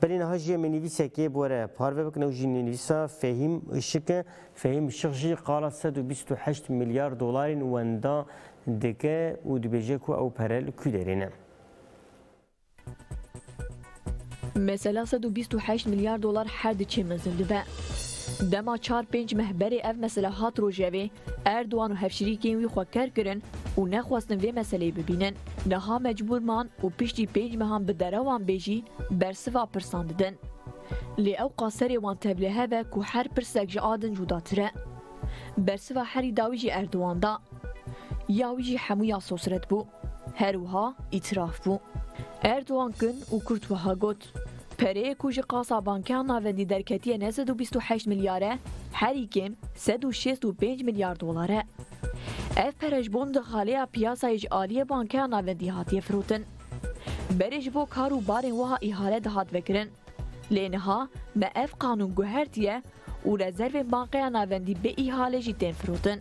برین هاجی منیویسه که بوره پارو بکنه و جین نویسا فهم اشک جی قال 128 میلیارد دلار وندا دکه و دبیجه کو او پرل کودرینه. مثلا 128 میلیارد دلار هر چه مزند به دما 4-5 مهبری اف مثلا هات روجوی اردوان و هفشریکی وی خوکر کرن و نخواستن وی مسئله ببینن نها مجبور مان و پشتی پیج مهان به دروان بیجی برسوا پرسانددن لی او قاصری وان تبلیه و که هر پرسک جادن جوداتره برسوا هری داویجی اردوان دا یاویجی همویا سوسرت بو هروها اطراف بو اردوان کن و کرتوها گوت پره کوج قاصا بانکان ناوندی درکتیه نه 128 میلیاره هری کم 165 میلیارد دلاره اف پرجبون دخاله پیاسای عالیه بانکان ناوندی هاتیه فروتن برج بو کارو بارن وها احاله دهات وکرن لینها ما اف قانون گوهرتیه و رزرو بانکان ناوندی به احاله جیتن فروتن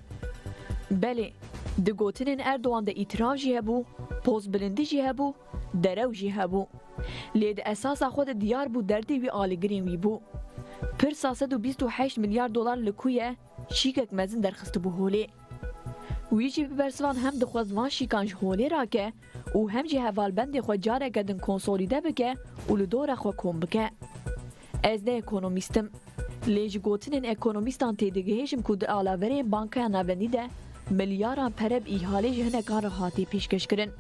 بله دگوتنین اردوان ده اطراف جیه بو پوز بلندی جیه بو درو جیه بو لید اساس خود دیار بو دردی وی آلگرین وی بو پر 128 میلیارد دلار لکویه شیکک مزن درخست بو هولی ویجی برسوان هم دخوازوان شیکانج هولی را که و هم جی هوالبند خود جاره گدن کنسولیده بکه و لدور خود کن بکه از ده اکونومیستم لیج گوتنین اکونومیستان تیدگهیشم کود آلاوره بانکای ناوندی ده میلیاران پرب ایحاله جهنکان راحتی پیشکش کرن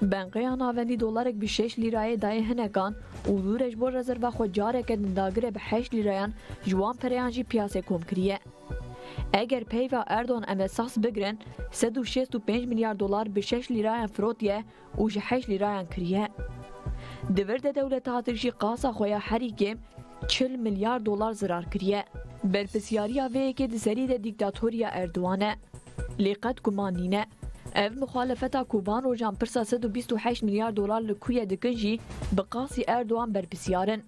بانکای ناوندی دلارک به 6 لیرای دای هنکان و دورش بر رزرو خود جاره کدن داگره به 8 لیرایان جوان پریانجی پیاسه کم کریه اگر پیوا اردوان امساس بگرن 165 میلیارد دلار به 6 لیرایان فروتیه و 8 لیرایان کریه دورد دولت هاترشی قاسا خویا هریکم 40 میلیارد دلار zarar کریه برپسیاریا وی که دسری ده دیکتاتوریا اردوانه لیقت گمانینه ev muhalefeta Kuban rojan pirsa 128 milyar dolar li kuye dikin jî bi qasî Erdogan berpisyarin.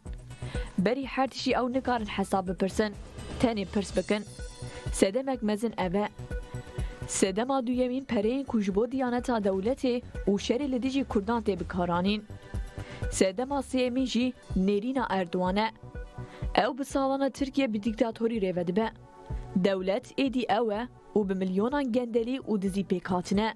Berî her tişî ew nikarin hesab bipirsin, tenê pirs bikin. Sedemek mezin ev e. Sedema duyemîn pereyên ku ji bo diyaneta dewletê û şerê li dijî Kurdan tê bikaranîn. Sedema sêyemîn jî nêrîna Erdogan e. Ew bi salana Tirkiye bi dîktatorî rêve dibe. Dewlet êdî ew e û bi milyonan gendelî û dizî pêk hatine.